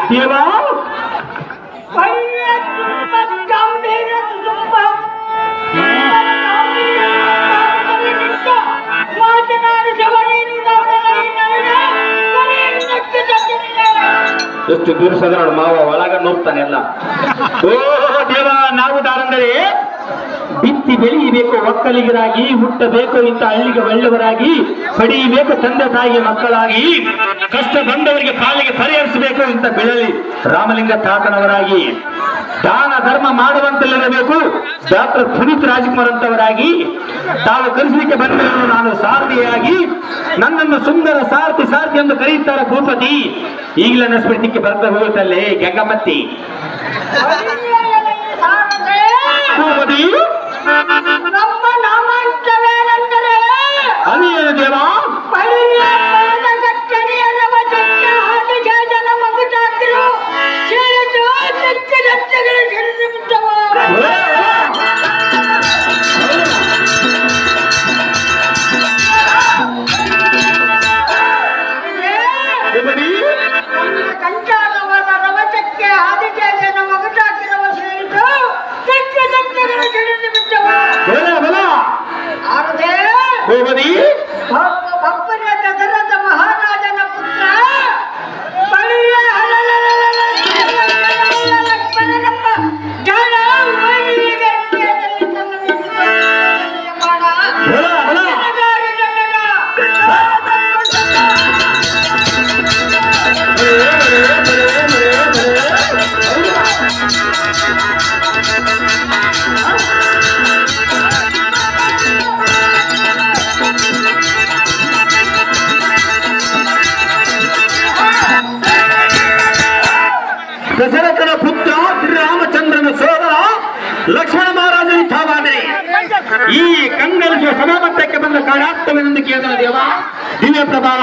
ದೇವ ಎಷ್ಟು ಬಿರುಸದ ನೋಡು ಮಾವ ಒಳಗ ನೋಡ್ತಾನೆ ಎಲ್ಲ. ಓ ದೇವ, ನಾವು ದಾರಂದರೆ ಬಿತ್ತಿ ಬೆಳೆಯಬೇಕು ಒಕ್ಕಲಿಗರಾಗಿ, ಹುಟ್ಟಬೇಕು ಇಂಥ ಹಳ್ಳಿಗೆ ಒಳ್ಳೆಯವರಾಗಿ, ಪಡೆಯಬೇಕು ತಂದೆ ತಾಯಿಗೆ ಮಕ್ಕಳಾಗಿ, ಕಷ್ಟ ಬಂದವರಿಗೆ ಪಾಲಿಗೆ ಪರಿಹರಿಸಬೇಕು ಇಂಥ ಬೆಳಲಿ ರಾಮಲಿಂಗ ತಾತನವರಾಗಿ, ದಾನ ಧರ್ಮ ಮಾಡುವಂತಲ್ಲಿರಬೇಕು ಡಾಕ್ಟರ್ ಪುನೀತ್ ರಾಜ್ಕುಮಾರ್ ಅಂತವರಾಗಿ, ತಾವು ಕರೆಸಲಿಕ್ಕೆ ಬಂದವರು ನಾನು ಸಾರಥಿಯಾಗಿ, ನನ್ನನ್ನು ಸುಂದರ ಸಾರಥಿ ಸಾರಥಿ ಎಂದು ಕರೆಯುತ್ತಾರೆ ಭೂಪತಿ. ಈಗಲೇ ನಸ್ಬಿಡ್ತಿಕ್ಕೆ ಬರ್ತಾ ಹೋಗುತ್ತಲ್ಲೇ ಗಂಗಮ್ಮತ್ತಿ ಭೂಪತಿ. ನಮ್ಮ ನಾಮಾಂತವೇನೆಂದರೆ ಅದೇನು ದೇವ? ಕಂಚಾಲವಾದ ರವಚಕ್ಕೆ ಆದಿಚೇತನ ಮಗಟಾಕಿರವ ಸೇರಿತು ಚಕ್ಕೆ ಚಕ್ಕೆಗಳ ಸಿಡಿದು ಬಿಟ್ಟವ. ಭಕ್ತನ ದಶರಥ ಮಹಾರಾಜನ ಪುತ್ರ ಬಳಿಯ ಲಕ್ಷ್ಮಣನಪ್ಪ ಜಾಣ ದಶರಥನ ಪುತ್ರ ಶ್ರೀರಾಮಚಂದ್ರನ ಸೋದರ ಲಕ್ಷ್ಮಣ ಮಹಾರಾಜನ ತಾವಾದರೆ ಈ ಕಂಗಲಿಸುವ ಸಮಾಮಟ್ಟಕ್ಕೆ ಬಂದ ಕಾಡಾಗ್ತವೆಂದು ಕೇಳಿದ ದೇವ ದಿವ್ಯ ಪ್ರಭಾವ.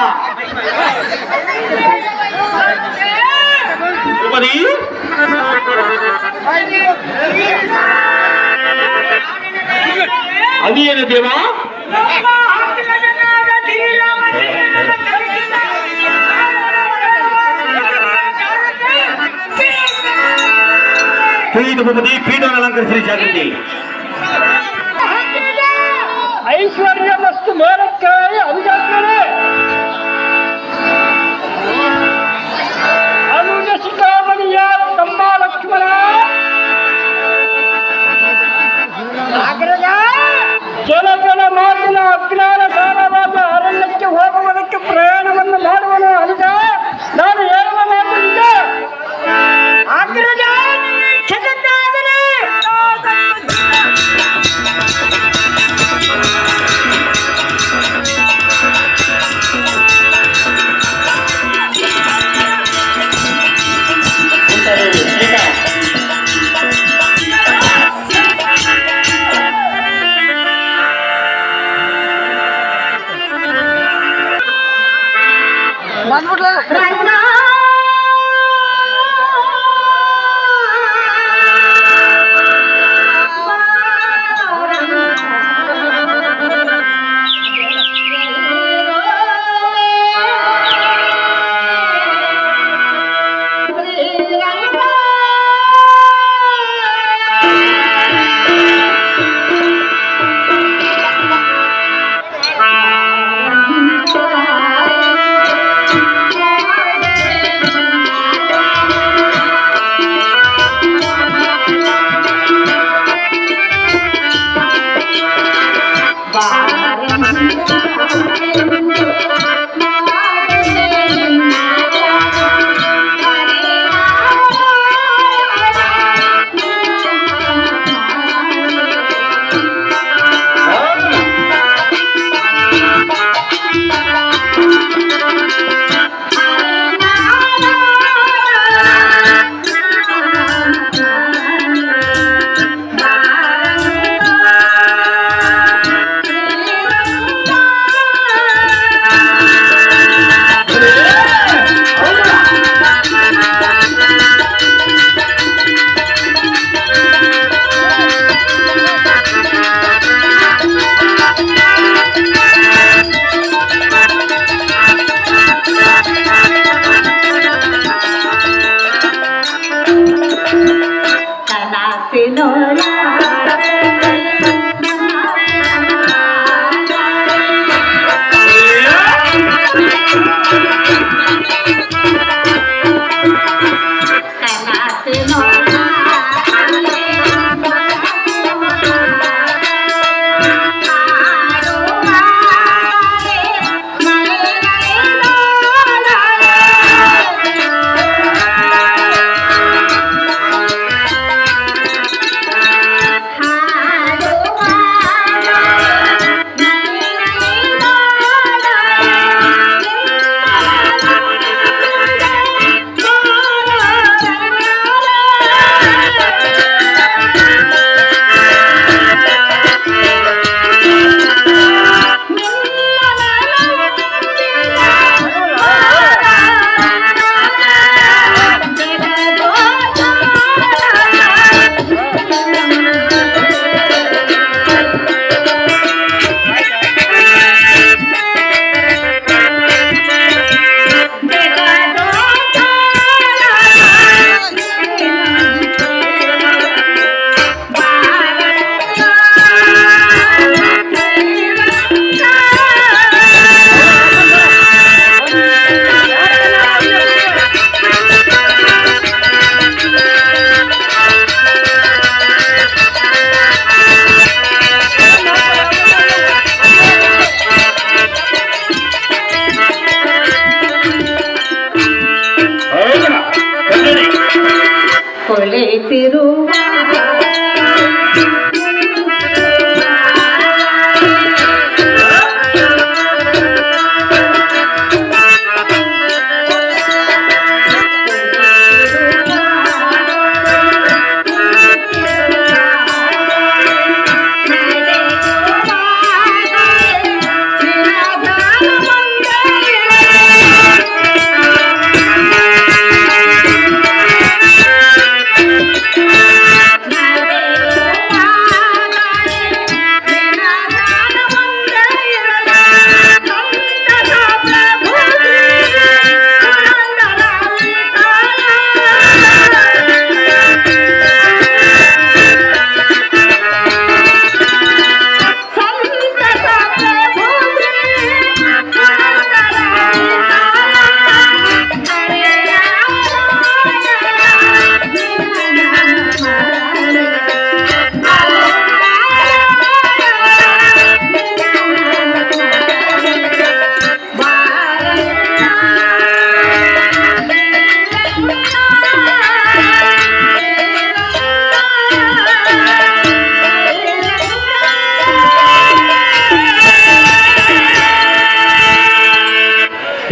ಅದೇನು ದೇವ? ತಿಳಿದು ಭೂಪತಿ, ಪೀಠವನ್ನು ಅಲಂಕರಿಸಿ ಜಾಗೃತಿ. ಐಶ್ವರ್ಯ ಮತ್ತು ಮೇಲಕ್ಕಾಗಿ ಅನುಜಾತ್ಮನೆ ಅನುಜ ಶಿಖಾಮಣಿಯ ತಮ್ಮ ಲಕ್ಷ್ಮಣ ಜನಗಳ ಮಾತಿನ ಅಜ್ಞಾನ ಸಾರವಾದ ಅರಣ್ಯಕ್ಕೆ ಹೋಗುವುದಕ್ಕೆ ಪ್ರಯಾಣವನ್ನು ಮಾಡುವನು ಅನುಜ. ನಾನು ಹೇಳುವ ಮಾತು ನಿಜ. ಅಗ್ರಜ ಕ್ಷತಾದರೆ ಕುಳಿತಿರುವ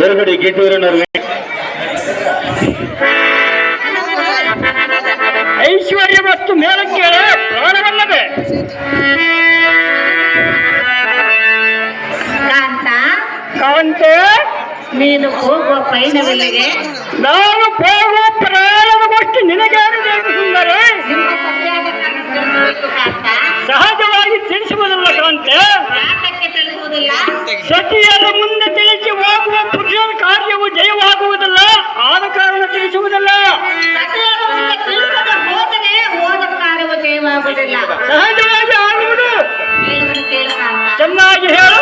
ಎರುಗಡೆ ಗೀತೂರನವರು ಐಶ್ವರ್ಯ ವಸ್ತು ಮೇಲಕ್ಕೆ ಪ್ರಾಣವಲ್ಲದೆ ಕಾಂತ ಕಾಂತ ನೀನು ಹೋಗುವ ಪಯಣವಿಲ್ಲದೆ ನಾನು ಹೋಗುವ ಪ್ರಾಣದ ಗೋಷ್ಠಿ ನಿನಗೇನು ಬೇಕು ಸುಂದರ ನಿಮ್ಮ ಸರಿಯಾದ ಕಾರಣ ತಿಳಿಸಬೇಕು ಕಾಂತ. ಸಹಜವಾಗಿ ತಿಳಿಸುವುದಿಲ್ಲ ಕಾಂತೆ ಯಾತಕ್ಕೆ ತಿಳಿಸುವುದಿಲ್ಲ? ಸತಿಯರ ಮುಂದೆ ತಿಳಿಸಿ ಹೋಗುವ ಪುರುಷನ ಕಾರ್ಯವು ಜಯವಾಗುವುದಿಲ್ಲ, ಆದ ಕಾರಣ ತಿಳಿಸುವುದಿಲ್ಲ. ಸತಿಯರ ಮುಂದೆ ತಿಳಿಸದೆ ಹೋದರೆ ಹೋದ ಕಾರ್ಯವು ಜಯವಾಗುವುದಿಲ್ಲ. ಸಹಜವಾಗಿ ಆಗುವುದು. ಹೇಳುವುದು ಕೇಳು ಕಾಂತ. ಚೆನ್ನಾಗಿ ಹೇಳು.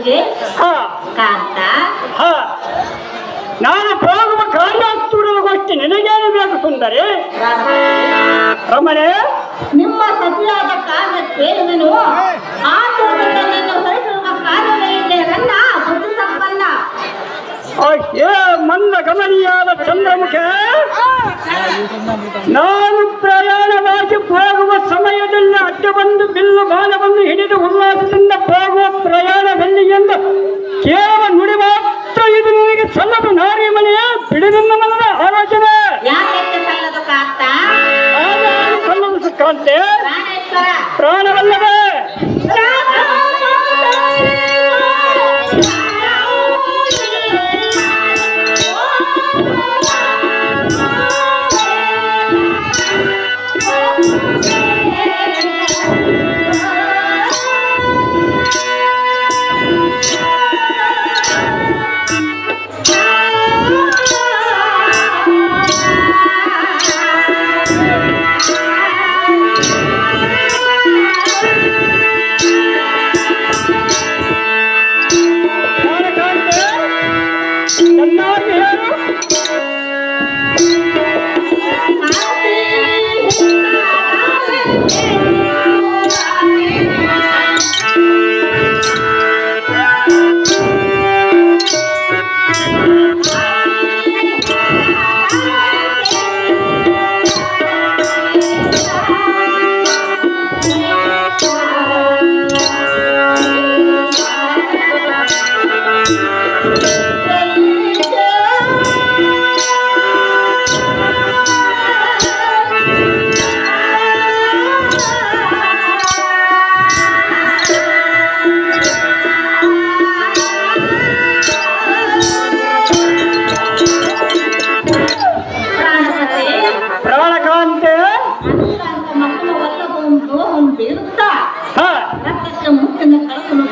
ಹೇಗೆ ಹಾ ಕಾಂತ ಹಾ ನಾನು ಹೋಗುವ ಕಾರ್ಯೋತ್ತರಗೋಷ್ಠಿ ನಿನಗೇನು ಬೇಕು ಸುಂದರಿ ರಮಣೆ ನಿಮ್ಮ ಸತಿಯಾದ ಕಾರ್ಯ ಕೇಳುವೆನು ಆ ತೋಟದಲ್ಲಿ ಹೊರಟಿರುವ ಕಾರ್ಯಗಳಿಂದ ನನ್ನ ಬುದ್ಧಿ ಸಂಪನ್ನ ಏ ಮಂದ ಗಮನೀಯಾದ ಚಂದ್ರಮುಖ ನಾನು ಪ್ರಯಾಣವಾಗಿ ಹೋಗುವ ಸಮಯದಲ್ಲಿ ಅಡ್ಡ ಬಂದು ಬಿಲ್ಲು ಬಾಲವನ್ನು ಹಿಡಿದು ಉಲ್ಲಾಸದಿಂದ ಹೋಗುವ ಪ್ರಯಾಣದಲ್ಲಿ ಎಂದು ಕೇವಲ ನುಡಿ ಮಾತ್ರ ಇದು ನಿನಗೆ ಸಲ್ಲದು ನಾರಿ ಮನೆಯ ಬಿಡಿನಿಂದ ಮನದ ಆಲೋಚನೆ ಯಾಕೆ ಸಲ್ಲದು ಕಾಂತ ಸಲ್ಲದು ಕಾಂತೆ ಪ್ರಾಣೇಶ್ವರ ಪ್ರಾಣವಲ್ಲವೇ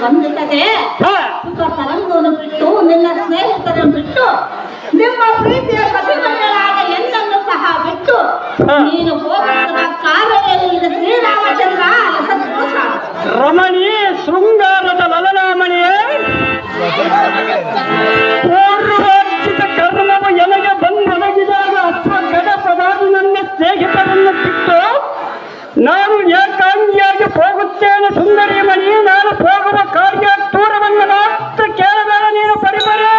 ಬಂದಿತ್ತದೆ ಸುಖ ತರಂಗವನ್ನು ಬಿಟ್ಟು ನಿನ್ನ ಸ್ನೇಹಿತರನ್ನು ಬಿಟ್ಟು ನಿಮ್ಮ ಪ್ರೀತಿಯ ಪ್ರತಿಮಗಳಾದ ಎನ್ನನ್ನು ಸಹ ಬಿಟ್ಟು ನೀನು ಹೋಗುತ್ತಿರುವ ಕಾರ್ಯದಲ್ಲಿ ಶ್ರೀರಾಮಚಂದ್ರ ಸಂತೋಷ ರಮಣಿ ಶೃಂಗಾರದ ಲಲನಾಮಣಿಯೇ ಪೂರ್ವಾರ್ಜಿತ ಕರ್ಮವು ಎನಗೆ ಬಂದೊದಗಿದಾಗ ಅಶ್ವಗಡಪದಾದ ನನ್ನ ಸ್ನೇಹಿತರನ್ನು ಬಿಟ್ಟು ನಾನು ಏಕಾಂಗಿಯಾಗಿ ಹೋಗುತ್ತೇನೆ ಸುಂದರಿ ಮಣಿ ನಾನು ಹೋಗುವ ಕಾರ್ಯ ದೂರವನ್ನು ಮಾತ್ರ ಕೇಳಬೇಡ ನೀನು ಪರಿಮರೆ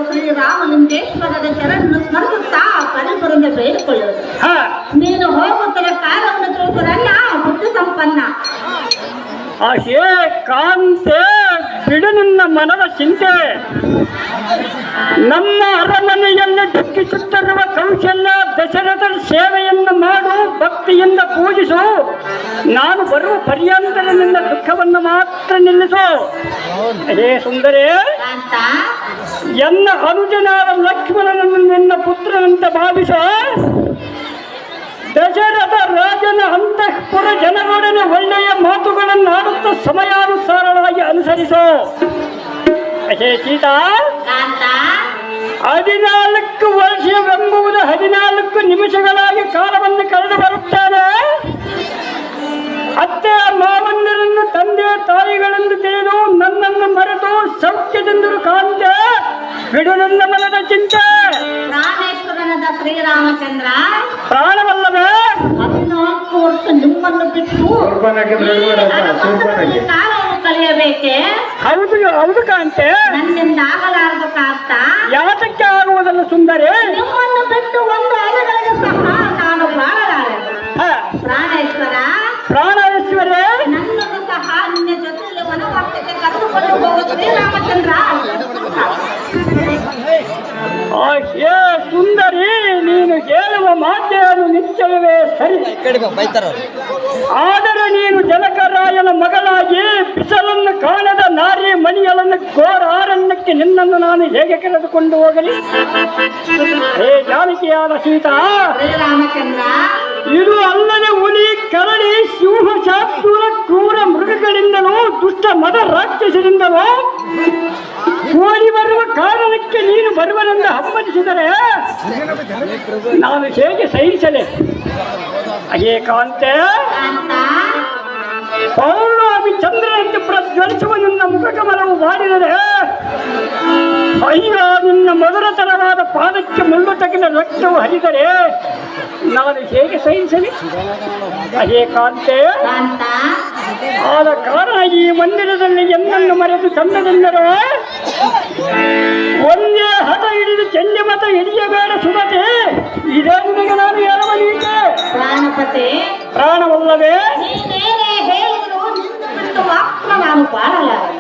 ಶ್ರೀರಾಮಲಿಂಗೇಶ್ವರದ ಚರಣವನ್ನು ಸ್ಮರಿಸುತ್ತಾ ಪರಿಪುರದಿಂದ ಬೇಡಿಕೊಳ್ಳುವುದು ನೀನು ಹೋಗುತ್ತಿರುವ ಕಾಲವನ್ನು ತಿಳಿಸುವರನ್ನ ಬುದ್ಧಿ ಸಂಪನ್ನ ಆಶೆ ಕಾಂತೆ ಬಿಡು ನಿನ್ನ ಮನದ ಚಿಂತೆ ನಮ್ಮ ಅರಮನೆಯಲ್ಲಿ ದುಃಖಿಸುತ್ತಿರುವ ಕೌಶಲ್ಯ ದಶರಥರ ಸೇವೆಯನ್ನು ಮಾಡು ಭಕ್ತಿಯಿಂದ ಪೂಜಿಸು ನಾನು ಬರುವ ಪರ್ಯಂತರದಿಂದ ದುಃಖವನ್ನು ಮಾತ್ರ ನಿಲ್ಲಿಸು ಹೇ ಸುಂದರೇ ಎನ್ನ ಅನುಜನಾದ ಲಕ್ಷ್ಮಣನನ್ನು ನಿನ್ನ ಪುತ್ರನಂತೆ ಭಾವಿಸ ದಶರಥ ರಾಜನ ಅಂತಃಪುರ ಜನರೊಡನೆ ಒಳ್ಳೆಯ ಮಾತುಗಳನ್ನು ಆಡುತ್ತಾ ಸಮಯಾನುಸಾರವಾಗಿ ಅನುಸರಿಸು ಹೇ ಸೀತಾ 14 ವರ್ಷವೆಂಬುದು 14 ನಿಮಿಷಗಳಾಗಿ ಕಾಲವನ್ನು ಕಳೆದು ಬರುತ್ತಾನೆ. ಅತ್ತೆ ಮಾವಣ್ಣರನ್ನು ತಂದೆ ತಾಯಿಗಳೆಂದು ತಿಳಿದು ನನ್ನನ್ನು ಮರೆತು ಸೌಖ್ಯದಿಂದರು ಕಾಂತೆ ಬಿಡು ನನ್ನ ಮನದ ಚಿಂತೆ. ರಾಮೇಶ್ವರನದ ಶ್ರೀರಾಮಚಂದ್ರ ಪ್ರಾಣವಲ್ಲವೇ 14 ವರ್ಷ ನಿಮ್ಮನ್ನು ಬಿಟ್ಟು ಕಾಲವನ್ನು ಕಳೆಯಬೇಕೆ? ಹೌದು ಹೌದು ಕಾಂತೆ, ನನ್ನಿಂದ ಆಗಲಾರದು ಕಾಂತ. ಯಾತಕ್ಕೆ ಆಗುವುದಲ್ಲ ಸುಂದರಿ? ನಿಮ್ಮನ್ನು ಬಿಟ್ಟು ಒಂದು ಅಲೆಗಳಿಗೆ ಸಹ ನಾನು ಬಾಳಲಾರೆ. ಹ, ಪ್ರಾಣೇಶ್ವರ ಪ್ರಾಣೇಶ್ವರೇ, ನನ್ನನ್ನು ಸಹ ನಿನ್ನ ಜೊತೆಯಲ್ಲಿ ವನವಾಸಕ್ಕೆ ಕರೆದುಕೊಂಡು ಹೋಗುವ ಶ್ರೀರಾಮಚಂದ್ರ. ಹೇ ಸುಂದರಿ, ನೀನು ಹೇಳುವ ಮಾತೇನು ನಿಶ್ಚಯವೇ ಸರಿ. ಆದರೆ ನೀನು ಜನಕರಾಯನ ಮಗಳಾಗಿ ಬಿಸಲನ್ನು ಕಾಣದ ನಾರಿ ಮಣಿಯಲನ್ನು ಘೋರ ಅರಣ್ಯಕ್ಕೆ ನಿನ್ನನ್ನು ನಾನು ಹೇಗೆ ಕರೆದುಕೊಂಡು ಹೋಗಲಿ? ಹೇ ಜಾನಕಿಯಾದ ಸೀತಾ, ಶ್ರೀರಾಮಚಂದ್ರ ಇದು ಅಲ್ಲದೆ ಹುಲಿ ಕರಡಿ ಸಿಂಹ ಶಾಸ್ತ್ರ ಕ್ರೂರ ಮೃಗಗಳಿಂದಲೂ ದುಷ್ಟ ಮದ ರಾಕ್ಷಸರಿಂದಲೂ ಓಡಿ ಬರುವ ಕಾರಣಕ್ಕೆ ನೀನು ಬರುವನೆಂದು ಹಮ್ಮನಿಸಿದರೆ ನಾನು ಹೇಗೆ ಸಹಿಸಲೆ? ಏಕಾಂತೆ ಪೌರ್ಣಮಿ ಚಂದ್ರನಂತೆ ಪ್ರಜ್ವಲಿಸುವ ನಿನ್ನ ಮುಖಕಮಲವು ಮಾಡಿದರೆ ಅಯ್ಯ, ನಿನ್ನ ಮಧುರತರವಾದ ಪಾದಕ್ಕೆ ಮುಳ್ಳು ತಗಿನ ರಕ್ತವು ಹರಿದರೆ ನಾನು ಹೇಗೆ ಸಹಿಸಲಿ? ಏಕಾಂತೆ ಆದ ಕಾರಣ ಈ ಮಂದಿರದಲ್ಲಿ ಎನ್ನನ್ನು ಮರೆತು ಚಂದದಿಂದರು ಒಂದೇ ಹಠ ಹಿಡಿದು ಚೆಂಡಿ ಮತ ಹಿಡಿಯಬೇಡ ಸುಮತೆ. ಇದೇ ನಿನಗೆ ನಾನು ಹೇಳುವ ನೀತೆ. ಪ್ರಾಣಪತಿ ಪ್ರಾಣವಲ್ಲವೇ? ನೀನೇನೇ ಹೇಳಿದ್ರು ನಿನ್ನ ಬಿಟ್ಟು ಮಾತ್ರ ನಾನು ಬಾಳಲಾರೆ.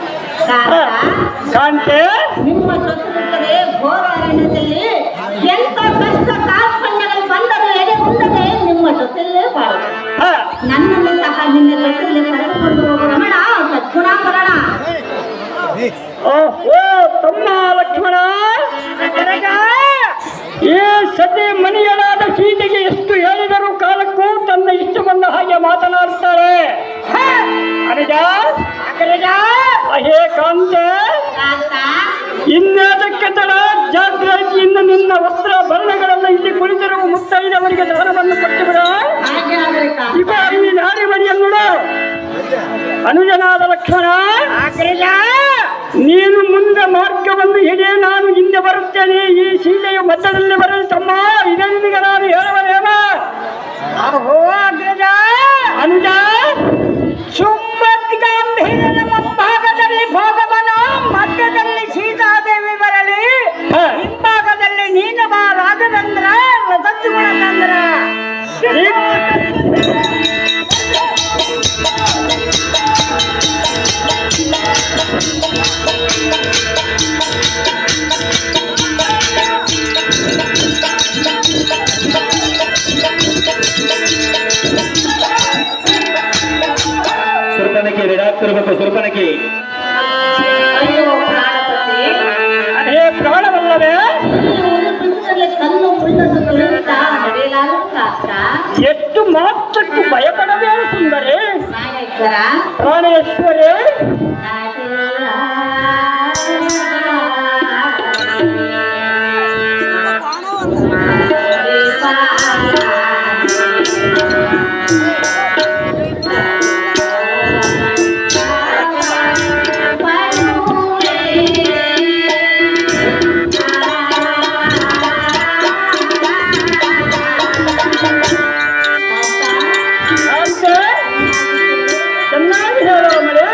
ಕಾಂತೆ, ನಿಮ್ಮ ಜೊತೆಗಿದ್ದರೆ ಘೋರ ಅರಣ್ಯದಲ್ಲಿ ಎಂತ ಕಷ್ಟ ಕಾರ್ಪಣ್ಯಗಳು ಬಂದರೂ ಎಡೆಗುಂದದೆ ನಿಮ್ಮ ಜೊತೆಯಲ್ಲೇ ಬಾಳಲಾರೆ. ನನ್ನನ್ನು ಸಹ ನಿನ್ನ ಜೊತೆಯಲ್ಲಿ ಕರೆದುಕೊಂಡು ಹೋಗುವ ರಮಣ ಸದ್ಗುಣಾಕರಣ. ಓಹೋ ತಮ್ಮ ಲಕ್ಷ್ಮಣ, ಈ ಸತಿ ಮನೆಯಲಾದ ಸೀತೆಗೆ ಎಷ್ಟು ಹೇಳಿದರೂ ಕಾಲಕ್ಕೂ ತನ್ನ ಇಷ್ಟ ಬಂದ ಹಾಗೆ ಮಾತನಾಡುತ್ತಾಳೆ. ಅನುಜ ಹೇ ಕಾಂತೆ, ಇನ್ನದಕ್ಕೆ ತಡ ಜಾಗೃತಿಯಿಂದ ನಿನ್ನ ವಸ್ತ್ರ ಭರಣಗಳೆಲ್ಲ ಇಲ್ಲಿ ಕುಳಿತಿರುವ ಮುತ್ತೈದವರಿಗೆ ದಾನವನ್ನು ಕೊಟ್ಟು ಬಿಡ. ಈಗ ಈ ನಾರಿ ಮನೆಯನ್ನು ಅನುಜನಾದ ಲಕ್ಷ್ಮಣ, ನೀನು ಮುಂದೆ ಮಾರ್ಗವನ್ನು ಹಿಡಿಯ, ನಾನು ಹಿಂದೆ ಬರುತ್ತೇನೆ. ಈ ಸೀತೆಯು ಮಧ್ಯದಲ್ಲಿ ಬರಲಿ ತಮ್ಮ, ಇದೇ ನಿನಗೆ ನಾನು ಹೇಳುವನೇಮ. ಅನುಜ ಸುಮ್ಮತ್ತಿಗಾಂಭೀರನ ಮುಂಭಾಗದಲ್ಲಿ ಭೋಗವನು, ಮಧ್ಯದಲ್ಲಿ ಸೀತಾದೇವಿ ಬರಲಿ, ಹಿಂಭಾಗದಲ್ಲಿ ನೀನು ಬಾ ರಾಘವೇಂದ್ರ ಸದ್ಗುಣಚಂದ್ರ. ಸುರ್ಪನಕ್ಕೆ ರೆಡಾಗ್ತಿರ್ಬೇಕು. ಸುರ್ಪನಕ್ಕೆ ಅಯ್ಯೋ ಪ್ರಾಣಪತಿ, ಅದೇ ಪ್ರಾಣವಲ್ಲವೇ? ಕಲ್ಲು ಮುಳ್ಳನ್ನು ತುಳಿಯುತ್ತಾ ನಡೆಯಲಾಗುತ್ತ. ಎಷ್ಟು ಮಾತ್ರಕ್ಕೂ ಭಯಪಡಬೇಡ ಸುಂದರಿ. ಪ್ರಾಣೇಶ್ವರ ಪ್ರಾಣೇಶ್ವರೇ, ಚೆನ್ನಾಗಿ ಹೇಳುವ ಮಳೆ.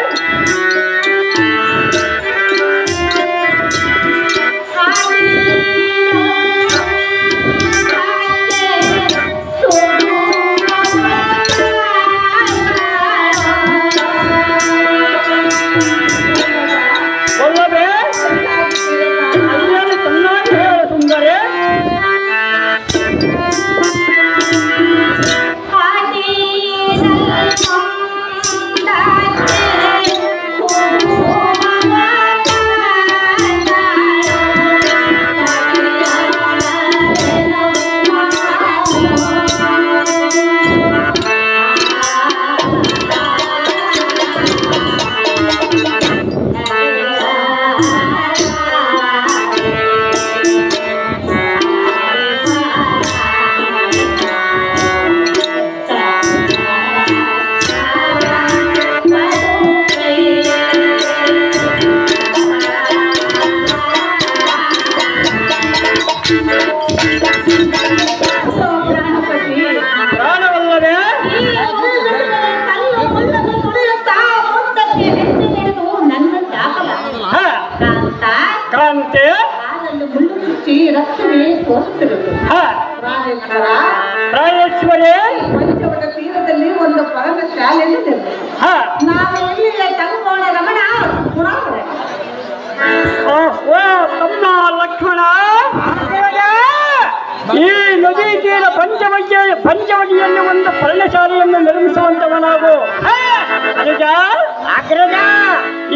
ನಮಸ್ಕಾರ. ಪ್ರಾಯೇಶ್ವರೇ, ಪಂಚವಟ ತೀರದಲ್ಲಿ ಒಂದು ಪರಮ ಶಾಲೆಯಲ್ಲಿ ಹಾ, ನಾವು ಎಲ್ಲಿಲ್ಲ ತಂಗೋಣ ರಮಣ ಗುಣಾಪುರ. ಓ ತಮ್ಮ ಲಕ್ಷ್ಮಣ, ಈ ನದಿ ತೀರ ಪಂಚವಟಿಯಲ್ಲಿ ಒಂದು ಪರ್ಣಶಾಲೆಯನ್ನು ನಿರ್ಮಿಸುವಂತವನಾಗು. ಅಗ್ರಜ,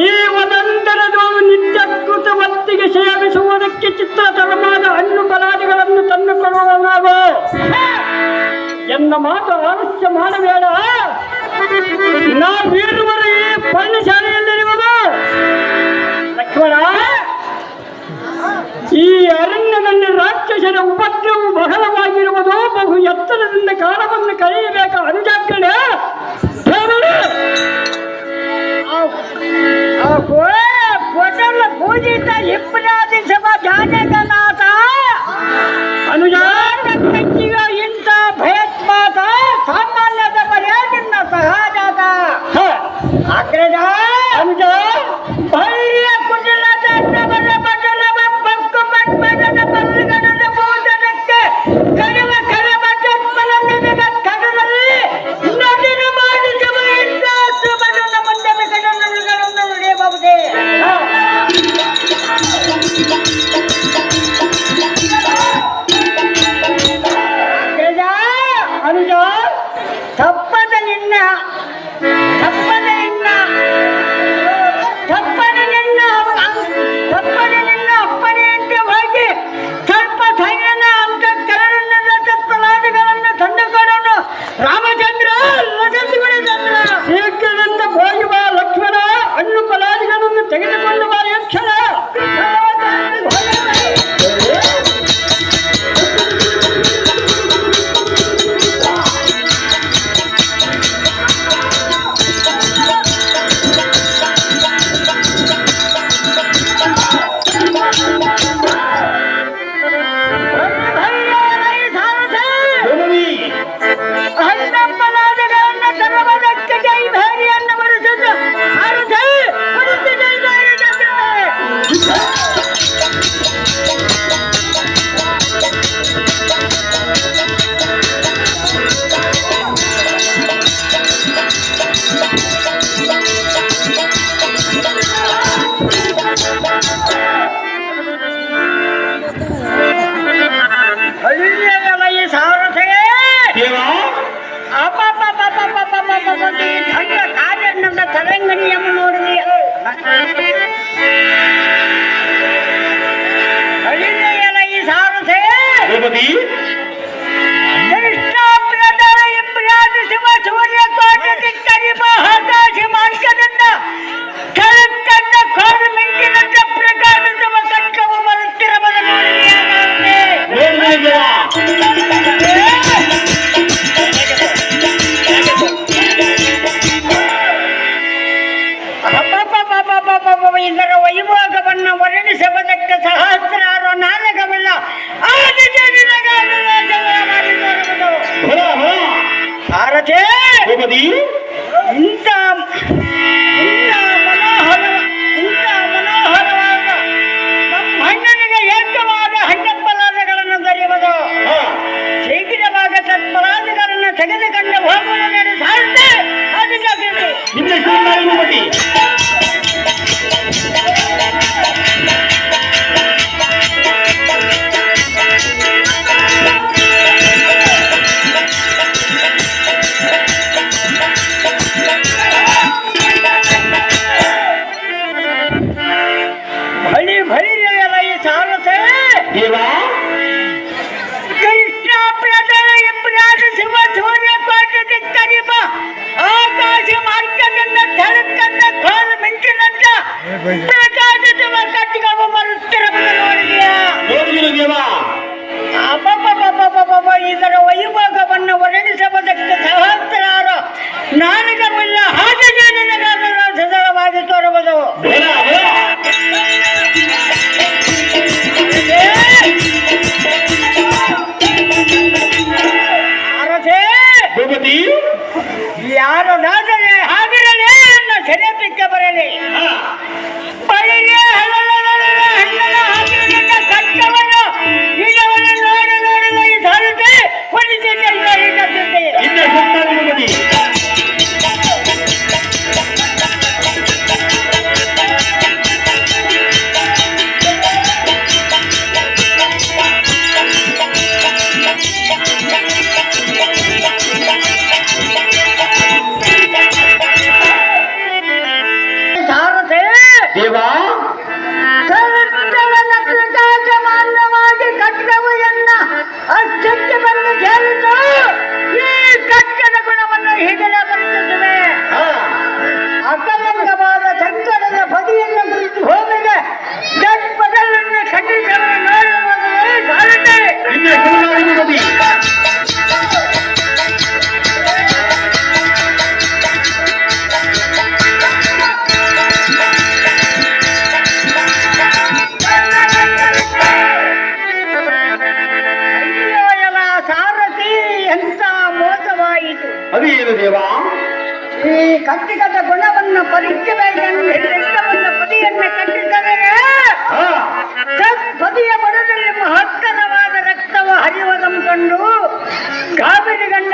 ಈ ವದಂತರದೋಳು ನಿತ್ಯಕೃತ ಹೊತ್ತಿಗೆ ಸೇವಿಸುವುದಕ್ಕೆ ಚಿತ್ರತರವಾದ ಹಣ್ಣು ಫಲಾದಿಗಳನ್ನು ತಂದುಕೊಳ್ಳುವವನಾಗು. ಎನ್ನ ಮಾತು ಆಲಸ್ಯ ಮಾಡಬೇಡ. ನಾವಿರುವರು ಈ ಪರ್ಣಶಾಲೆಯಲ್ಲಿರುವುದು. ಲಕ್ಷ್ಮಣ, ಈ ಅರಣ್ಯದಲ್ಲಿ ರಾಕ್ಷಸರ ಉಪದ್ರವವು ಬಹಳವಾಗಿರುವುದು. ಬಹು ಎತ್ತರದಿಂದ ಕಾಲವನ್ನು ಕಳೆಯಬೇಕು. ಅನುಜಾಗ್ರತೆ ಪೂಜಿತ ಇಬ್ರಾದಿ ಸಭಾ ಜಾನಕನಾಥ ಅನುಜಾತಿಗ ಇಂಥ ಭಯೋತ್ಪಾತ ಸಾಮಾನ್ಯದ ಮರ್ಯಾದಿನ ಸಹಜಾತ. ಅಗ್ರಜ ಅನುಜ ಬಳ್ಳಿಯ ಕುಟಿಲದ ಬಲ ಬದಲವ ಪಕ್ಕು ಪಟ್ಪದನ ಬಲ್ಲಗಡದ ಭೋಜನಕ್ಕೆ ಕಡಿಮ ಕಡಿಮ ಜನ್ಮನಂದಿನ ಕಡಲಲ್ಲಿ ನದಿನ ಮಾಡಿದವ ಇಂಥ ಸುಬದನ ಮುಂದೆ ಕಡಲಗಳನ್ನು ನಡೆಯಬಹುದೇ? ಅಗ್ರಜ ಅನುಜ, ತಪ್ಪದ ನಿನ್ನ ಅಪ್ಪನೆಯಂತೆ ಹೋಗಿ ಸ್ವಲ್ಪ ಸೈನ್ಯನ ಅಂತ ಕರಡನ್ನ ತತ್ಪಲಾದಿಗಳನ್ನು ತಂದುಕೊಡೋನು. ರಾಮಚಂದ್ರ ಲಗತ್ತಿಗಳಿಂದ ಶೀಘ್ರದಿಂದ ಹೋಗಿ ಬಾ ಲಕ್ಷ್ಮಣ. ಹಣ್ಣು ಫಲಾದಿಗಳನ್ನು ತೆಗೆದುಕೊಂಡು ಬಾ ಯಕ್ಷಣ. ತರಂಗಣಿಯನ್ನು ನೋಡಿದೆ. ಹಳ್ಳಿಯಲ್ಲ ಈ ಸಾರಥೆ ಸೂರ್ಯ ಕೋಟಿ ಕರಿಮ ಆಕಾಶ ಮಾರ್ಗದಿಂದ ಕಳಕಂಡ ಕೋಡ ಮಿಂಚಿನಂತ ಪ್ರಕಾಶಿಸುವ ಕಟ್ಟವು ಬರುತ್ತಿರಬದ ಇದರ ವೈಭೋಗವನ್ನು ವರ್ಣಿಸುವುದಕ್ಕೆ ಸಹಸ್ರಾರು ನಾಟಕವಿಲ್ಲ. ಭಾರತೆ ಇಂಥ ಮನೋಹರವಾದ ನಮ್ಮ ಹಣ್ಣನಿಗೆ ಏಕವಾದ ಹಣ್ಣಪ್ಪಲಾದಗಳನ್ನು ದೊರೆಯುವುದು. ಶೀಘ್ರವಾಗ ತತ್ಪಲಾದಗಳನ್ನು ತೆಗೆದುಕೊಂಡು ಹೋಗುವುದನ್ನು ಸಾಧ್ಯ. ಅದಕ್ಕೆ ಮೋಸವಾಯಿತು. ಅದು ಏನು ದೇವ? ಈ ಕಟ್ಟಿಕದ ಗುಣವನ್ನು ಪರೀಕ್ಷೆಬೇಕೆಂದು ಲೆಕ್ಕವನ್ನ ಪದಿಯನ್ನ ಕಟ್ಟಿದರೆ ಪದಿಯ ಬಡದಲ್ಲಿ ಮಹತ್ತರವಾದ ರಕ್ತವ ಹರಿಯುವುದನ್ನು ಕಂಡು ಕಾವೇರಿ ಗಂಡ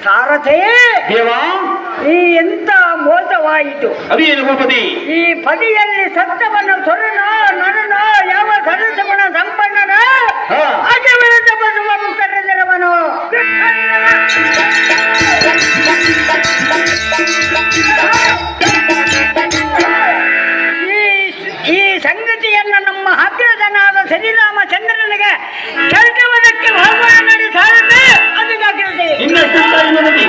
ಸಾರಥಿ ದೇವ, ಈ ಎಂತ ಮೋಸವಾಯಿತು. ಅದು ಏನು ಭೂಪತಿ? ಈ ಪದಿಯಲ್ಲಿ ಸತ್ಯವನ್ನು ಸೊರನೋ ನರನೋ ಯಾವ ಸರಸಗುಣ ಸಂಪನ್ನನ ಅಜವಿರದ ಬಸವನು ಕರೆದಿರುವನು. ಈ ಸಂಗತಿಯನ್ನು ನಮ್ಮ ಅಗ್ರಜನಾದ ಶ್ರೀರಾಮಚಂದ್ರನಿಗೆ ಕೆಲಸವದಕ್ಕೆ ಭಾಗವನ ನಡೆಸಾರದೆ ಅದು ಜಾಗ್ರತೆ. ಇನ್ನಷ್ಟು ಭೂಪತಿ.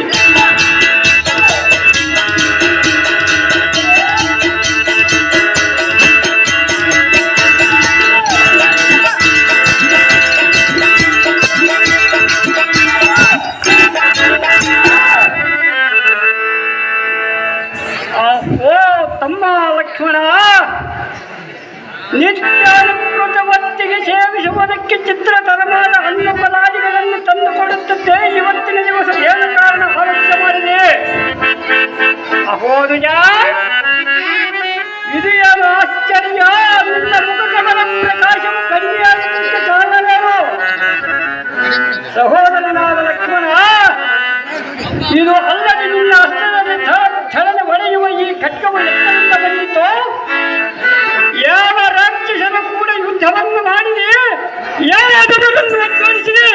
ತಮ್ಮ ಲಕ್ಷ್ಮಣ, ನಿತ್ಯಾನುಕೃತ ಹೊತ್ತಿಗೆ ಸೇವಿಸುವುದಕ್ಕೆ ಚಿತ್ರತರವಾದ ಹಣ್ಣು ಫಲಾದಿಗಳನ್ನು ತಂದು ಕೊಡುತ್ತದೆ. ಇವತ್ತಿನ ದಿವಸ ಏನು ಕಾರಣ ಆಲಸ್ಯ ಮಾಡಿದೆ? ಅಹೋದುಜ, ಇದು ಏನು ಆಶ್ಚರ್ಯ? ನಿನ್ನ ಮುಖಕಮಲ ಪ್ರಕಾಶವು ಕಡಿಮೆಯಾಗುವುದಕ್ಕೆ ಕಾರಣವೇನು? ಸಹೋದರನಾದ ಲಕ್ಷ್ಮಣ, ಇದು ಅಲ್ಲದೆ ನಿನ್ನ ಹಸ್ತದಲ್ಲಿ ಛಳನೆ ಹೊಡೆಯುವ ಈ ಖಡ್ಗವು ಎತ್ತರಿಂದ ಬಂದಿತ್ತು. ಯಾವ ರಾಕ್ಷಸನು ಕೂಡ ಯುದ್ಧವನ್ನು ಮಾಡಿದೆ, ಯಾರಾದರನ್ನು ತೋರಿಸಿದೆ.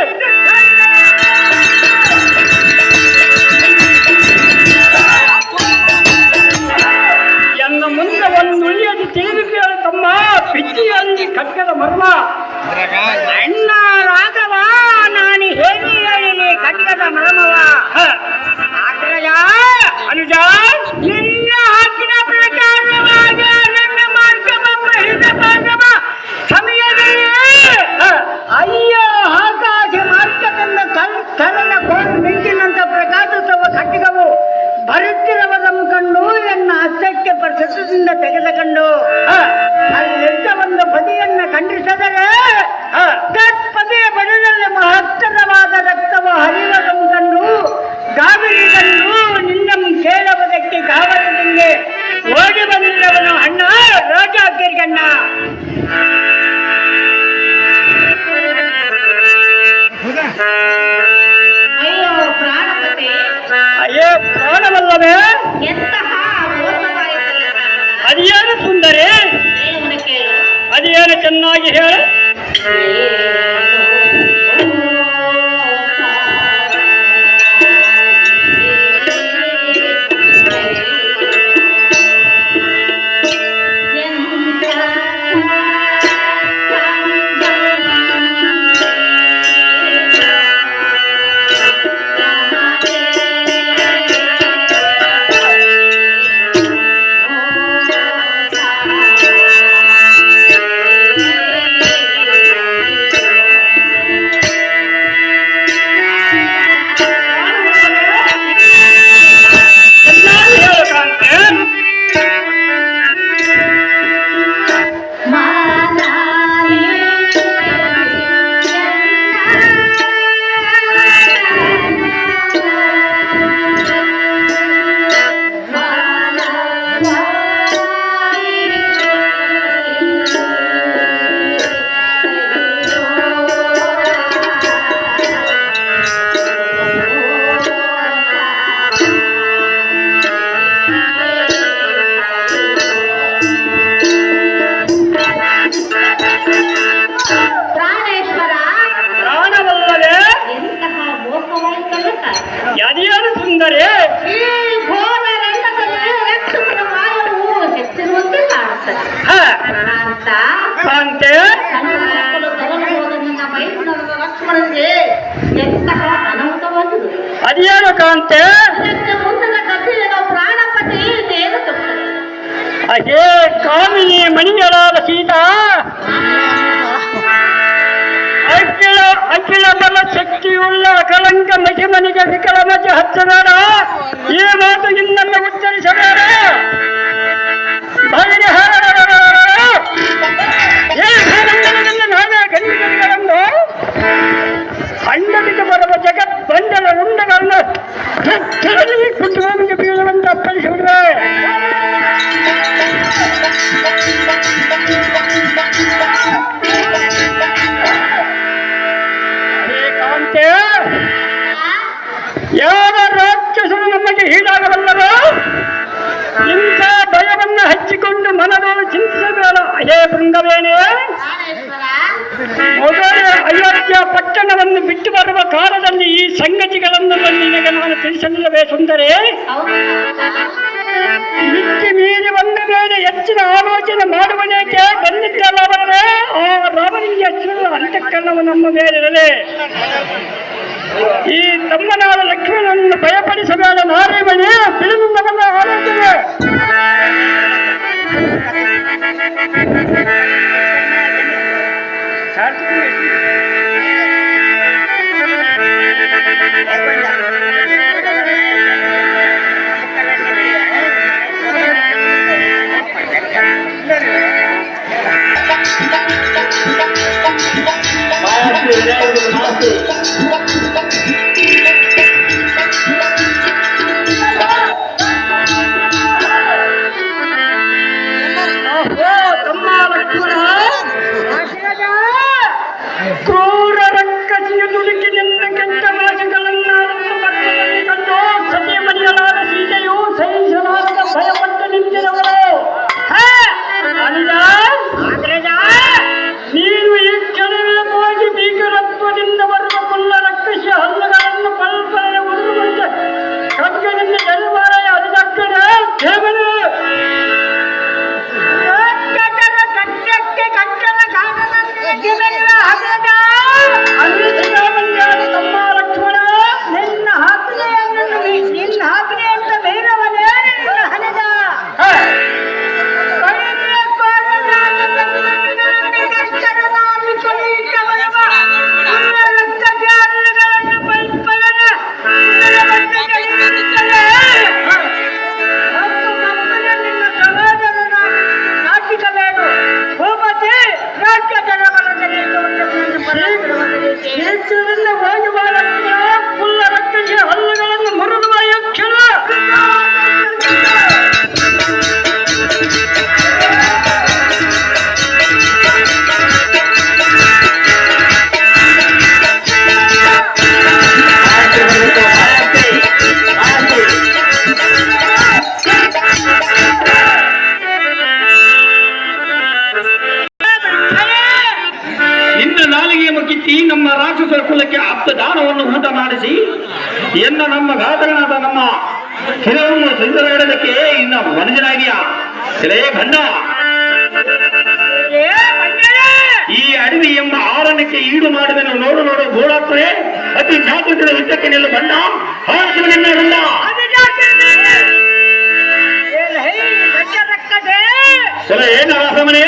ಎನ್ನ ಮುಂದೆ ಒಂದು ಉಳಿಯದು ತಿಳಿದು ಕೇಳು ತಮ್ಮ. ಪಿಚ್ಚಿಯಲ್ಲಿ ಖಡ್ಗದ ಮರ್ಮ. ಅಣ್ಣ ರಾಘವ, ನಾನು ಹೇಳಿ ಹೇಳಿನಿ ಖಡ್ಗದ ಮರ್ಮವ. ಅಗ್ರಜ ಅನುಜ, ನಿನ್ನ ಹಕ್ಕಿನ ಪ್ರಕಾರವಾದ ನನ್ನ ಮಾರ್ಗವ ಹಿಡಿದ ಸಮಯದಲ್ಲಿ ಅಯ್ಯೋ ಆಕಾಶ ಮಾರ್ಗದಿಂದ ತರನ ಕೊಂಡು ಮಿಂಚಿನಂತ ಪ್ರಕಾಶಿಸುವ ಖಡ್ಗವು ಬರುತ್ತಿರುವುದನ್ನು ಕಂಡು ಎನ್ನ ಹಸ್ತಕ್ಕೆ ಪ್ರಸದಿಂದ ತೆಗೆದುಕೊಂಡು ಅಲ್ಲೆಂತ ಒಂದು ಪದಿಯನ್ನ ಖಂಡಿಸಿದರೆ ಪದಿಯ ಬಡದಲ್ಲಿ ಮಹತ್ತರವಾದ ರಕ್ತವು ಹರಿಯುವುದನ್ನು ಕಂಡು ಗಾಬರಿಯನ್ನು ನಿನ್ನನ್ನು ಕೇಳುವುದಕ್ಕೆ ಕಾವಲದಿಂಗೆ ಓಡಿ ಬಂದಿರುವನು ಅಣ್ಣ ರಾಜಾಗಿರ್ಗಣ್ಣ. ಅಯ್ಯೋ ಪ್ರಾಣಪತಿ, ಅಯ್ಯೇ ಪ್ರಾಣವಲ್ಲವೇ? ಎಂತಹ ಮೋಸವಾಯಿತಲ್ಲ. ಅದೇನು ಸುಂದರಿ? ದೇವನ ಕೇಳು. ಅದೇನು ಚೆನ್ನಾಗಿ ಹೇಳು. ಅದೇನು ಸುಂದರಿ? ಈ ಘೋರ ರಂಗದಲ್ಲಿ ರಕ್ಷಕರ ಮಾಯವು ಹೆಚ್ಚಿರುವಂತೆ ಕಾಣುತ್ತದೆ. ಅಂತ ಕಾಂತೆ ಸಣ್ಣ ಮಕ್ಕಳು ತರಲು ನಿನ್ನ ಮೈದುನರ ಲಕ್ಷ್ಮಣನಿಗೆ ಎಂತಹ ಅನಾಹುತವಾಗಿದೆ. ಅದೇನು ಕಾಂತೆ? ಇದಕ್ಕೆ ಮುಂದಿನ ಕಥೆಯನ್ನು ಪ್ರಾಣಪತಿ ಏನು ತಪ್ಪುತ್ತದೆ. ಅದೇ ಕಾಮಿನಿ ಮಣಿಗಳಾದ ಸೀತಾ ಅಖಿಲ ಬಲ ಶಕ್ತಿಯುಳ್ಳ ಅಕಲಂಕ ಮಹಿಮನಿಗೆ ವಿಕಲ ಮಜ ಹಚ್ಚಬೇಡ. ಈ ಮಾತು ಇನ್ನೊಮ್ಮೆ ಉಚ್ಚರಿಸಬೇಡ. ಹೇ ಬೃಂದವೇಣೆ, ಮೊದಲು ಅಯೋಧ್ಯ ಪಟ್ಟಣವನ್ನು ಬಿಟ್ಟು ಬರುವ ಕಾಲದಲ್ಲಿ ಈ ಸಂಗತಿಗಳನ್ನು ನಿನಗೆ ನಾನು ತಿಳಿಸಲಿಲ್ಲವೇ ಸುಂದರಿ? ಮಿಕ್ಕಿ ಮೀರಿ ಬಂದ ಮೇಲೆ ಹೆಚ್ಚಿನ ಆಲೋಚನೆ ಮಾಡುವನೇಕೆ ಬಂದಿದ್ದಲ್ಲ ಅವರೇ? ಆ ರಾಮನಿಗೆ ಹೆಚ್ಚಿನ ಅಂತಃಕರಣವು ನಮ್ಮ ಮೇಲಿರಲಿ. ಈ ತಮ್ಮನಾದ ಲಕ್ಷ್ಮಣನನ್ನು ಭಯಪಡಿಸಬೇಡ ನಾರೀಮಣಿ, ಬಿಳಿನುಂದವಲ್ಲ ಆಲೋಚನೆ. ಕ್ರೂರ ರಕ್ಕಸಿಯ ದುಡುಕಿನಿಂದ ಕೆಟ್ಟ ಮಾತುಗಳನ್ನಾಡುತ್ತ ಪಕ್ಕದಲ್ಲಿ ಕಂಡು ಸತಿ ಮನೆಯಲಾದ ಸೀತೆಯು ಸಹಿಸಲಾರದ ಭಯಪಟ್ಟು ನಿಂತಿರುವಳು. ನೀನು ಈ ಕ್ಷಣವೇ ಹೋಗಿ ಭೀಕರತ್ವದಿಂದ ಬರುವ ಕುಲ್ಲ ರಕ್ಕಸಿಯ ಹಲ್ಲುಗಳನ್ನು ಪಲ್ಪನೆ ಉದುರುವಂತೆ ಕಗ್ಗನಿಂದ ಎರುವಾರೆಯ ಅದಕ್ಕಡೆ ದೇವನು ತಮ್ಮ ಲಕ್ಷ್ಮಣ, ನಿನ್ನ ಆಜ್ಞೆ ಅಂತ ಬೇರವನೇ ಹಣದ ಕುಲ್ಲ ರಕ್ತಕ್ಕೆ ಹಲ್ಲುಗಳನ್ನು ಮುರಿದುವ ಯಕ್ಷಣ. ನಮ್ಮ ರಾಕ್ಷಸರ ಕುಲಕ್ಕೆ ಆಪ್ತ ದಾನವನ್ನು ಊಟ ಮಾಡಿಸಿ ನಮ್ಮ ಘಾತಕನಾದ ನಮ್ಮ ಹಿರವನ್ನು ಸಂದರ್ಭಕ್ಕೆ ಇನ್ನ ಮನುಜನಾಗಿಯ ಕೆಲೇ ಬಣ್ಣ ಈ ಅಡವಿ ಎಂಬ ಆರಣಕ್ಕೆ ಈಡು ಮಾಡುವೆನು. ನೋಡು ನೋಡು ಗೋಳಾತ್ರೆ ಅತಿ ಜಾಗೃತಿಯ ಯುದ್ಧಕ್ಕೆ ನಿಲ್ಲು ಬಣ್ಣ ಏನ ರಾಸಮನೆ